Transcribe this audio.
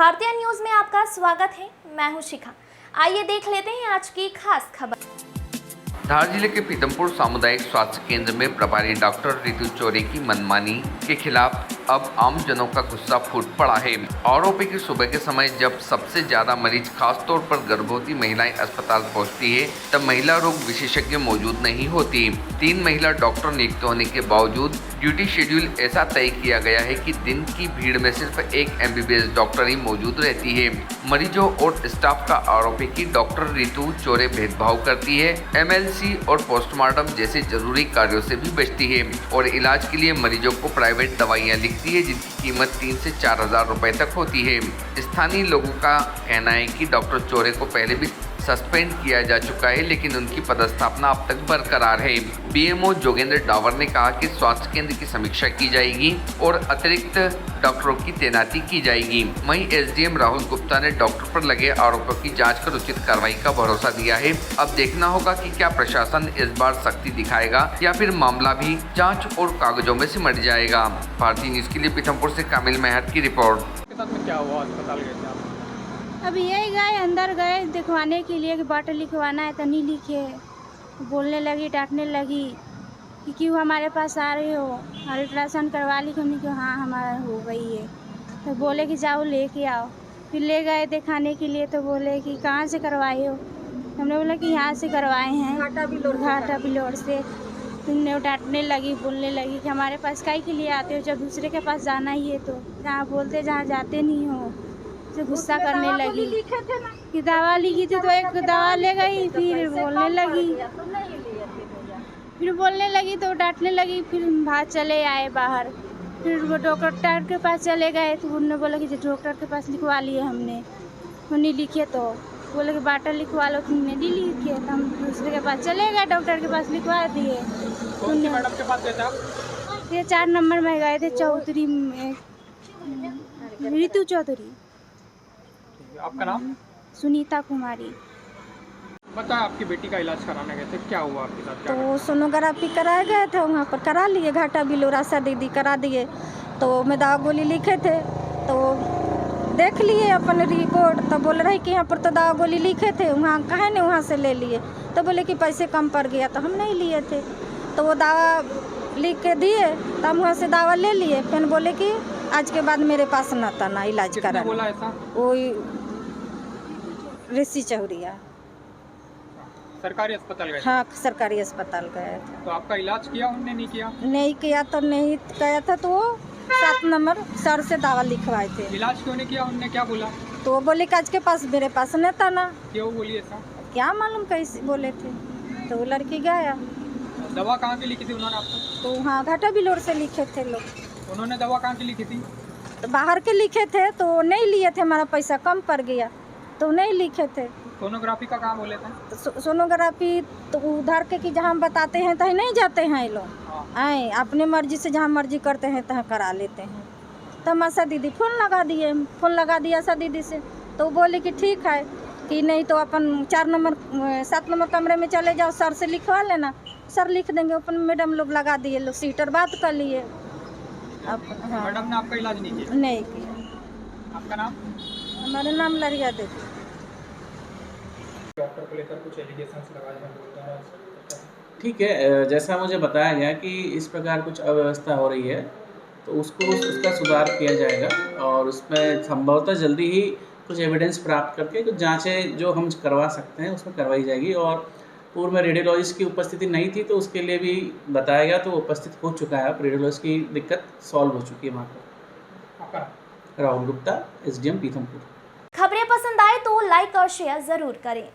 भारतीय न्यूज में आपका स्वागत है। मैं हूं शिखा। आइए देख लेते हैं आज की खास खबर। धार जिले के पीतमपुर सामुदायिक स्वास्थ्य केंद्र में प्रभारी डॉक्टर रितु चौरे की मनमानी के खिलाफ अब आम जनों का गुस्सा फूट पड़ा है। आरोप है कि सुबह के समय जब सबसे ज्यादा मरीज खासतौर पर गर्भवती महिलाएं अस्पताल पहुंचती है, तब महिला रोग विशेषज्ञ मौजूद नहीं होती। 3 महिला डॉक्टर नियुक्त होने के बावजूद ड्यूटी शेड्यूल ऐसा तय किया गया है कि दिन की भीड़ में सिर्फ एक MBBS डॉक्टर ही मौजूद रहती है। मरीजों और स्टाफ का आरोप है कि डॉक्टर रितु चौरे भेदभाव करती है, MLC और पोस्टमार्टम जैसे जरूरी कार्यों से भी बचती है और इलाज के लिए मरीजों को प्राइवेट दवाइयां लिखती है, जिनकी कीमत 3 से 4 हजार रुपए तक होती है। स्थानीय लोगों का कहना है कि डॉक्टर चौरे को पहले भी सस्पेंड किया जा चुका है, लेकिन उनकी पदस्थापना अब तक बरकरार है। BMO जोगेंद्र डावर ने कहा कि स्वास्थ्य केंद्र की समीक्षा की जाएगी और अतिरिक्त डॉक्टरों की तैनाती की जाएगी। वहीं SDM राहुल गुप्ता ने डॉक्टर पर लगे आरोपों की जांच कर उचित कार्रवाई का भरोसा दिया है। अब देखना होगा कि क्या प्रशासन इस बार सख्ती दिखाएगा या फिर मामला भी जाँच और कागजों में सिमट जाएगा। भारतीय न्यूज के लिए पीथमपुर से कामिल मेहर की रिपोर्ट। क्या हुआ? अस्पताल गए थे आप? अभी यही गए, अंदर गए दिखवाने के लिए कि बॉटल लिखवाना है तो नहीं लिखे। बोलने लगी, डांटने लगी कि क्यों हमारे पास आ रहे हो, अल्ट्रासाउंड करवा ली। हमने कहा हाँ हमारा हो गई है। तो बोले कि जाओ लेके आओ। फिर ले गए दिखाने के लिए तो बोले कि कहाँ से करवाए हो। हमने बोला कि यहाँ से करवाए हैं, घाटा बिलोर से। तुमने डांटने लगी, बोलने लगी कि हमारे पास काहे के लिए आते हो, जब दूसरे के पास जाना ही है तो जहाँ बोलते जहाँ जाते नहीं हो। से गुस्सा करने लगी कि दवा लिखी थी तो एक दवा ले गई, फिर बोलने लगी तो डांटने लगी। फिर बाहर चले आए बाहर। फिर वो डॉक्टर के पास चले गए तो उन्होंने बोला कि डॉक्टर के पास लिखवा लिए हमने। वो नहीं लिखे तो बोले कि बाटल लिखवा लो, तुमने नहीं लिखे। तो हम दूसरे के पास चले गए, डॉक्टर के पास लिखवा दिए। मैडम के पास गए थे आप? ये 4 नंबर में गए थे, चौधरी में, रितु चौधरी। आपका नाम? सुनीता कुमारी। बताया आपकी बेटी का इलाज कराने गए थे, क्या हुआ आपके साथ? तो सोनोग्राफी कराए गए थे, वहाँ पर करा लिए, घाटा बिलोर आशा दीदी करा दिए। तो मैं दवा गोली लिखे थे तो देख लिए अपन रिपोर्ट। तो बोल रहे कि यहाँ पर तो दवा गोली लिखे थे, वहाँ कहे नहीं वहाँ से ले लिए। तो बोले कि पैसे कम पड़ गया, तो हम नहीं लिए थे। तो वो दवा लिख के दिए तो हम वहाँ से दवा ले लिए। फिर बोले कि आज के बाद मेरे पास न था ना इलाज करा। बोला ऐसा? वो ऋषि चौरिया सरकारी अस्पताल गए? हाँ सरकारी अस्पताल गए थे। तो आपका इलाज किया उन्होंने? नहीं किया? नहीं किया तो नहीं गया था। तो वो 7 नंबर सर से दवा लिखवाए थे। इलाज क्यों नहीं किया? उन्होंने क्या बोला? तो वो बोले कि आज के पास मेरे पास नहीं था ना। क्यों बोली ऐसा? क्या मालूम कैसे बोले थे। तो वो लड़की गया। दवा कहाँ की लिखी थी उन्होंने आपको? तो वहाँ घाटा बिलोर से लिखे थे लोग। उन्होंने दवा कहाँ की लिखी थी? तो बाहर के लिखे थे तो नहीं लिए थे, हमारा पैसा कम पड़ गया तो नहीं लिखे थे। सोनोग्राफी का कहाँ बोले थे? तो सोनोग्राफी तो उधर के कि जहाँ बताते हैं तहीं नहीं जाते हैं ये लोग। आए अपने मर्जी से जहाँ मर्जी करते हैं तहाँ करा लेते हैं। तो हम आशा दीदी फोन लगा दिया आशा दीदी से। तो वो बोले कि ठीक है कि नहीं तो अपन 7 नंबर कमरे में चले जाओ, सर से लिखवा लेना, सर लिख देंगे। अपन मैडम लोग लगा दिए, लोग सीटर बात कर लिए। हाँ। मैडम ने आपका इलाज नहीं किया? नहीं किया। आपका नाम? हमारा नाम लरिया देवी। डॉक्टर को लेकर कुछ एलिगेशंस लगाए हैं? ठीक है, जैसा मुझे बताया गया कि इस प्रकार कुछ अव्यवस्था हो रही है तो उसका सुधार किया जाएगा और उसमें संभवतः जल्दी ही कुछ एविडेंस प्राप्त करके कुछ जांचें जो हम करवा सकते हैं उसमें करवाई जाएगी। और पूर्व में रेडियोलॉजिस्ट की उपस्थिति नहीं थी तो उसके लिए भी बताया गया, तो उपस्थित हो चुका है। अब रेडियोलॉजिस्ट की दिक्कत सॉल्व हो चुकी है वहाँ पर। राहुल गुप्ता, SDM पीथमपुर। खबरें पसंद आए तो लाइक और शेयर जरूर करें।